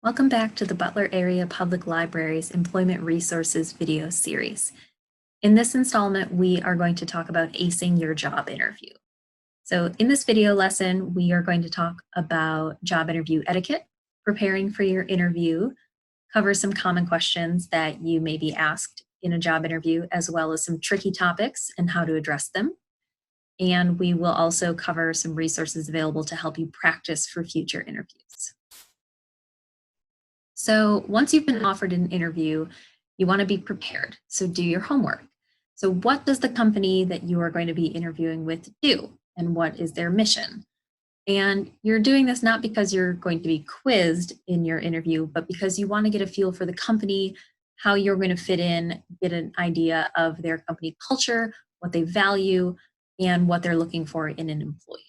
Welcome back to the Butler Area Public Library's Employment Resources video series. In this installment, we are going to talk about acing your job interview. So in this video lesson, we are going to talk about job interview etiquette, preparing for your interview, cover some common questions that you may be asked in a job interview, as well as some tricky topics and how to address them. And we will also cover some resources available to help you practice for future interviews. So once you've been offered an interview, you want to be prepared. So do your homework. So what does the company that you are going to be interviewing with do? And what is their mission? And you're doing this not because you're going to be quizzed in your interview, but because you want to get a feel for the company, how you're going to fit in, get an idea of their company culture, what they value, and what they're looking for in an employee.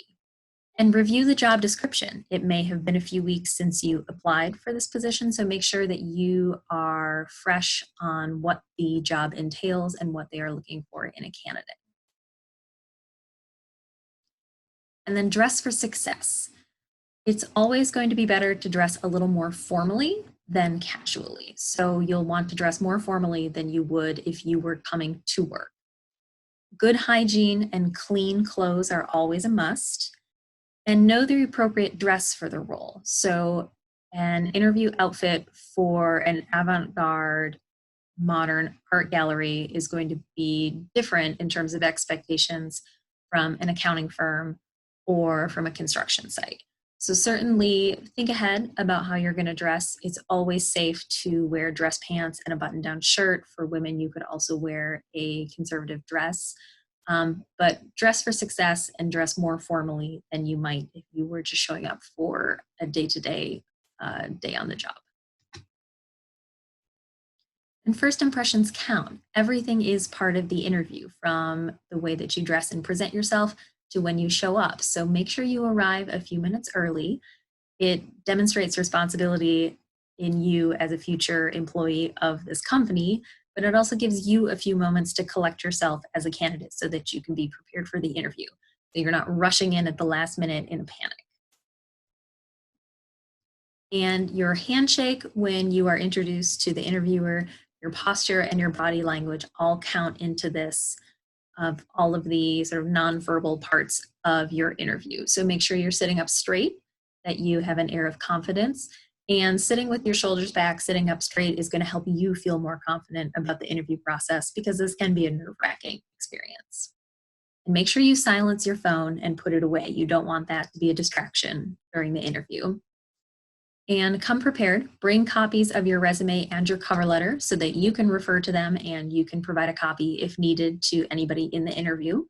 And review the job description. It may have been a few weeks since you applied for this position, so make sure that you are fresh on what the job entails and what they are looking for in a candidate. And then dress for success. It's always going to be better to dress a little more formally than casually. So you'll want to dress more formally than you would if you were coming to work. Good hygiene and clean clothes are always a must. And know the appropriate dress for the role. So an interview outfit for an avant-garde modern art gallery is going to be different in terms of expectations from an accounting firm or from a construction site. So certainly think ahead about how you're going to dress. It's always safe to wear dress pants and a button-down shirt. For women, you could also wear a conservative dress. But dress for success and dress more formally than you might if you were just showing up for a day-to-day day on the job. And first impressions count. Everything is part of the interview, from the way that you dress and present yourself to when you show up. So make sure you arrive a few minutes early. It demonstrates responsibility in you as a future employee of this company, but it also gives you a few moments to collect yourself as a candidate so that you can be prepared for the interview. So you're not rushing in at the last minute in a panic. And your handshake when you are introduced to the interviewer, your posture and your body language all count into this, of all of the sort of nonverbal parts of your interview. So make sure you're sitting up straight, that you have an air of confidence. And sitting with your shoulders back, sitting up straight is going to help you feel more confident about the interview process, because this can be a nerve-wracking experience. And make sure you silence your phone and put it away. You don't want that to be a distraction during the interview. And come prepared. Bring copies of your resume and your cover letter so that you can refer to them and you can provide a copy if needed to anybody in the interview.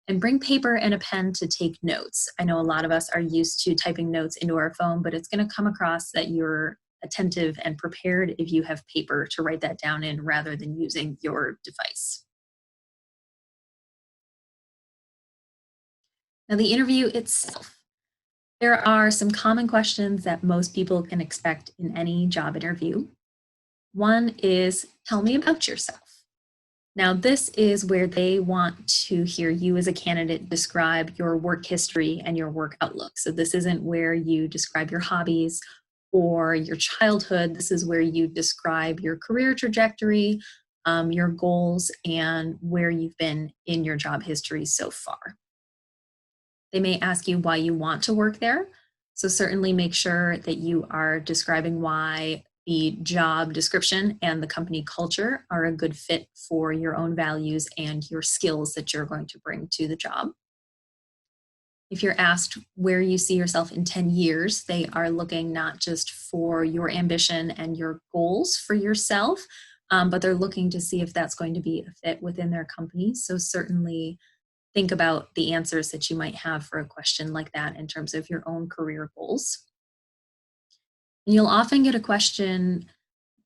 And bring paper and a pen to take notes. I know a lot of us are used to typing notes into our phone, but it's going to come across that you're attentive and prepared if you have paper to write that down in rather than using your device. Now, the interview itself. There are some common questions that most people can expect in any job interview. One is, tell me about yourself. Now, this is where they want to hear you as a candidate describe your work history and your work outlook. So this isn't where you describe your hobbies or your childhood. This is where you describe your career trajectory, your goals, and where you've been in your job history so far. They may ask you why you want to work there. So certainly make sure that you are describing why the job description and the company culture are a good fit for your own values and your skills that you're going to bring to the job. If you're asked where you see yourself in 10 years, they are looking not just for your ambition and your goals for yourself, but they're looking to see if that's going to be a fit within their company. So certainly think about the answers that you might have for a question like that in terms of your own career goals. You'll often get a question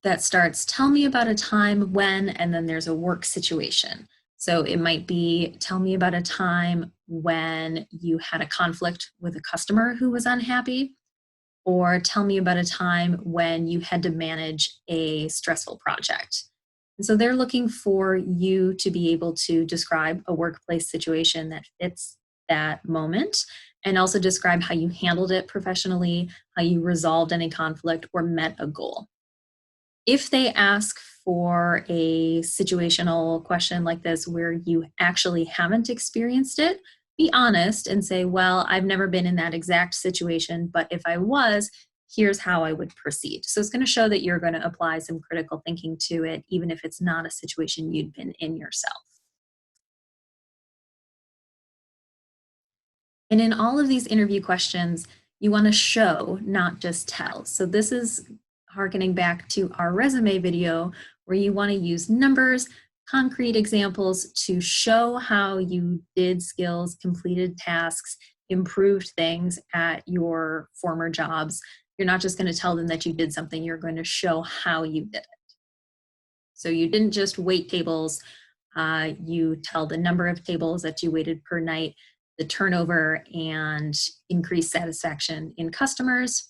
that starts, tell me about a time when, and then there's a work situation. So it might be, tell me about a time when you had a conflict with a customer who was unhappy, or tell me about a time when you had to manage a stressful project. And so they're looking for you to be able to describe a workplace situation that fits that moment, and also describe how you handled it professionally, how you resolved any conflict or met a goal. If they ask for a situational question like this where you actually haven't experienced it, be honest and say, well, I've never been in that exact situation, but if I was, here's how I would proceed. So it's going to show that you're going to apply some critical thinking to it, even if it's not a situation you'd been in yourself. And in all of these interview questions, you want to show, not just tell. So this is harkening back to our resume video where you want to use numbers, concrete examples to show how you did skills, completed tasks, improved things at your former jobs. You're not just going to tell them that you did something, you're going to show how you did it. So you didn't just wait tables, you tell the number of tables that you waited per night, the turnover and increased satisfaction in customers.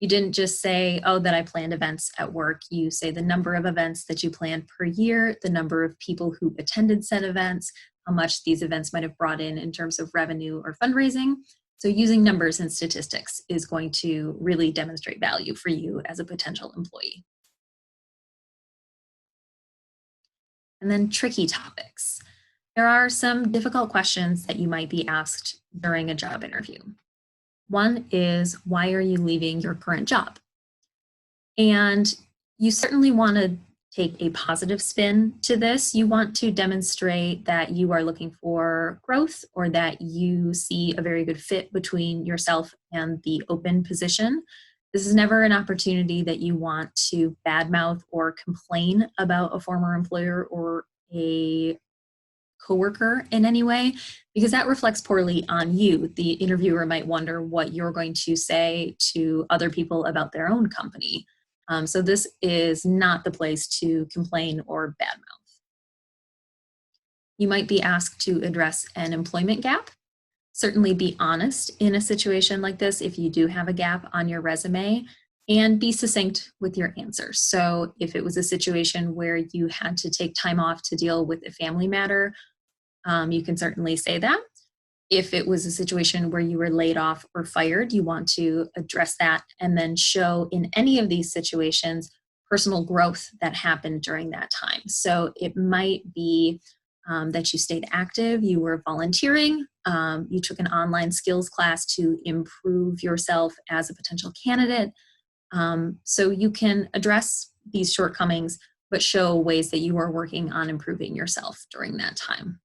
You didn't just say, oh, that I planned events at work. You say the number of events that you planned per year, the number of people who attended said events, how much these events might have brought in terms of revenue or fundraising. So using numbers and statistics is going to really demonstrate value for you as a potential employee. And then tricky topics. There are some difficult questions that you might be asked during a job interview. One is, why are you leaving your current job? And you certainly want to take a positive spin to this. You want to demonstrate that you are looking for growth or that you see a very good fit between yourself and the open position. This is never an opportunity that you want to badmouth or complain about a former employer or a coworker in any way, because that reflects poorly on you. The interviewer might wonder what you're going to say to other people about their own company. So this is not the place to complain or badmouth. You might be asked to address an employment gap. Certainly be honest in a situation like this if you do have a gap on your resume, and be succinct with your answers. So if it was a situation where you had to take time off to deal with a family matter, you can certainly say that. If it was a situation where you were laid off or fired, you want to address that and then show in any of these situations personal growth that happened during that time. So it might be that you stayed active, you were volunteering, you took an online skills class to improve yourself as a potential candidate. So you can address these shortcomings, but show ways that you are working on improving yourself during that time.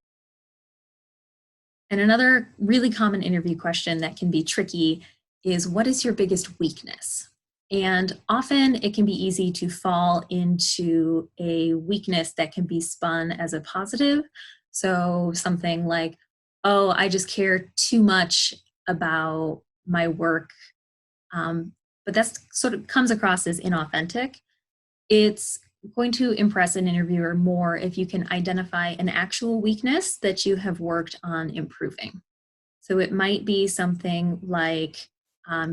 And another really common interview question that can be tricky is, what is your biggest weakness? And often it can be easy to fall into a weakness that can be spun as a positive. So something like, oh, I just care too much about my work. But that sort of comes across as inauthentic. It's going to impress an interviewer more if you can identify an actual weakness that you have worked on improving. So it might be something like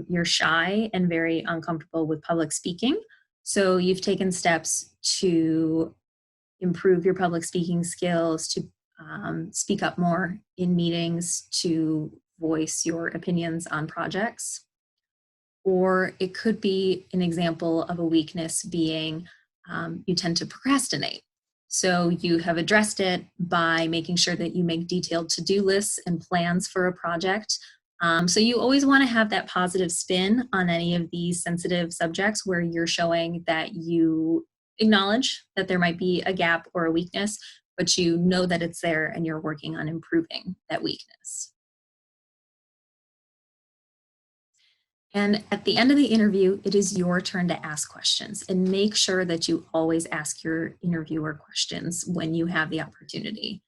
you're shy and very uncomfortable with public speaking. So you've taken steps to improve your public speaking skills, to speak up more in meetings, to voice your opinions on projects. Or it could be an example of a weakness being you tend to procrastinate. So you have addressed it by making sure that you make detailed to-do lists and plans for a project. So you always want to have that positive spin on any of these sensitive subjects where you're showing that you acknowledge that there might be a gap or a weakness, but you know that it's there and you're working on improving that weakness. And at the end of the interview, it is your turn to ask questions, and make sure that you always ask your interviewer questions when you have the opportunity.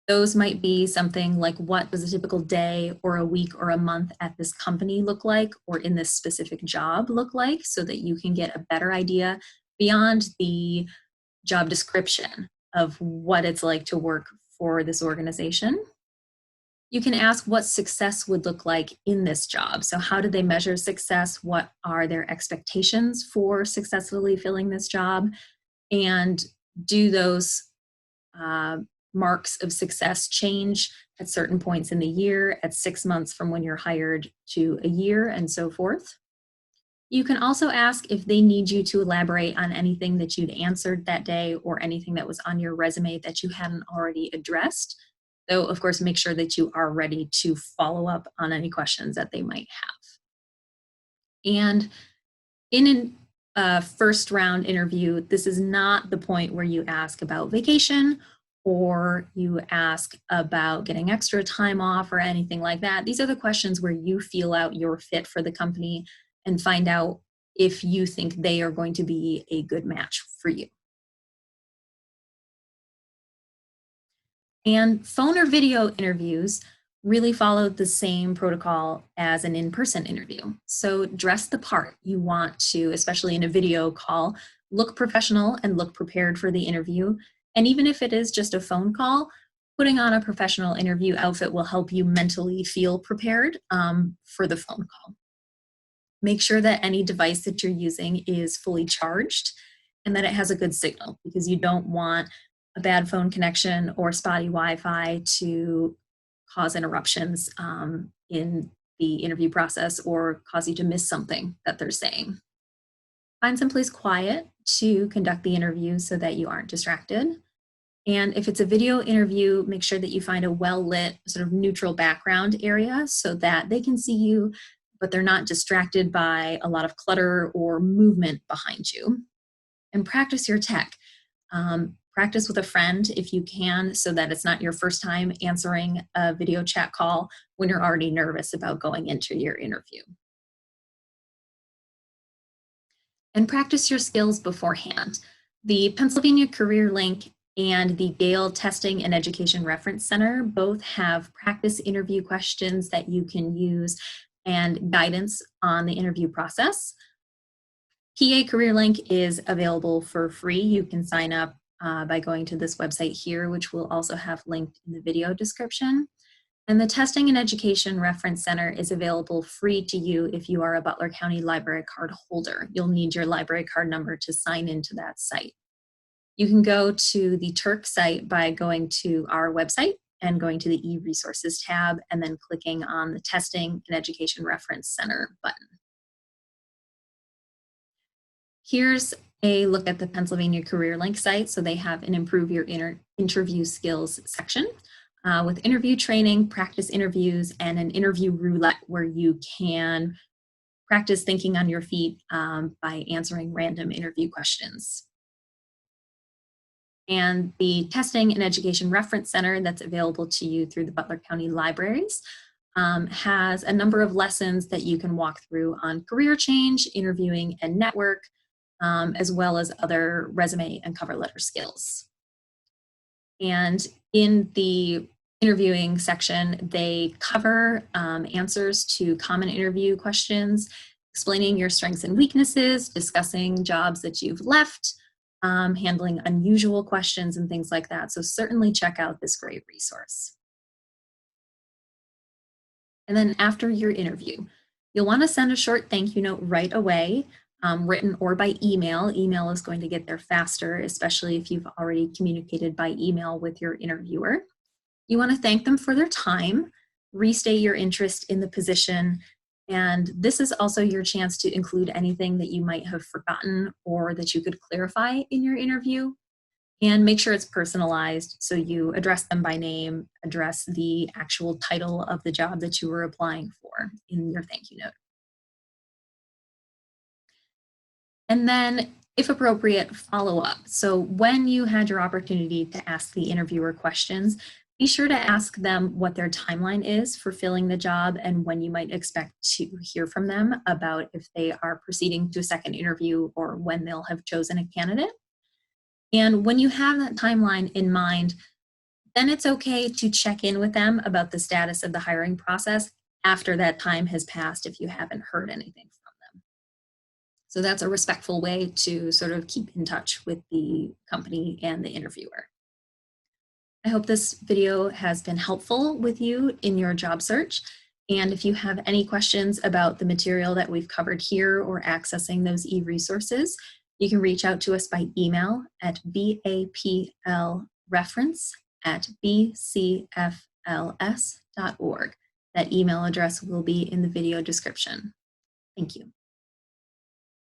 Those might be something like, what does a typical day or a week or a month at this company look like, or in this specific job look like, so that you can get a better idea beyond the job description of what it's like to work for this organization. You can ask what success would look like in this job. So how do they measure success? What are their expectations for successfully filling this job? And do those marks of success change at certain points in the year, at 6 months from when you're hired to a year, and so forth. You can also ask if they need you to elaborate on anything that you'd answered that day or anything that was on your resume that you hadn't already addressed. Though, of course, make sure that you are ready to follow up on any questions that they might have. And in a first round interview, this is not the point where you ask about vacation or you ask about getting extra time off or anything like that. These are the questions where you feel out your fit for the company and find out if you think they are going to be a good match for you. And phone or video interviews really follow the same protocol as an in-person interview. So dress the part. You want to, especially in a video call, look professional and look prepared for the interview. And even if it is just a phone call, putting on a professional interview outfit will help you mentally feel prepared for the phone call. Make sure that any device that you're using is fully charged and that it has a good signal, because you don't want a bad phone connection or spotty Wi-Fi to cause interruptions in the interview process or cause you to miss something that they're saying. Find someplace quiet to conduct the interview so that you aren't distracted. And if it's a video interview, make sure that you find a well-lit, sort of neutral background area so that they can see you, but they're not distracted by a lot of clutter or movement behind you. And practice your tech. Practice with a friend if you can, so that it's not your first time answering a video chat call when you're already nervous about going into your interview. And practice your skills beforehand. The Pennsylvania Careerlink and the Gale Testing and Education Reference Center both have practice interview questions that you can use and guidance on the interview process. PA Careerlink is available for free. You can sign up by going to this website here, which we'll also have linked in the video description. And the Testing and Education Reference Center is available free to you if you are a Butler County library card holder. You'll need your library card number to sign into that site. You can go to the Turk site by going to our website and going to the eResources tab and then clicking on the Testing and Education Reference Center button. Here's a look at the Pennsylvania Careerlink site. So they have an Improve Your Interview Skills section with interview training, practice interviews, and an interview roulette where you can practice thinking on your feet by answering random interview questions. And the Testing and Education Reference Center that's available to you through the Butler County Libraries has a number of lessons that you can walk through on career change, interviewing, and network, as well as other resume and cover letter skills. And in the interviewing section, they cover answers to common interview questions, explaining your strengths and weaknesses, discussing jobs that you've left, handling unusual questions and things like that. So certainly check out this great resource. And then after your interview, you'll want to send a short thank you note right away. Written or by email. Email is going to get there faster, especially if you've already communicated by email with your interviewer. You want to thank them for their time, restate your interest in the position, and this is also your chance to include anything that you might have forgotten or that you could clarify in your interview, and make sure it's personalized, so you address them by name, address the actual title of the job that you were applying for in your thank you note. And then, if appropriate, follow up. So when you had your opportunity to ask the interviewer questions, be sure to ask them what their timeline is for filling the job and when you might expect to hear from them about if they are proceeding to a second interview or when they'll have chosen a candidate. And when you have that timeline in mind, then it's okay to check in with them about the status of the hiring process after that time has passed if you haven't heard anything from them. So that's a respectful way to sort of keep in touch with the company and the interviewer. I hope this video has been helpful with you in your job search. And if you have any questions about the material that we've covered here or accessing those e-resources, you can reach out to us by email at baplreference bcfls.org. That email address will be in the video description. Thank you.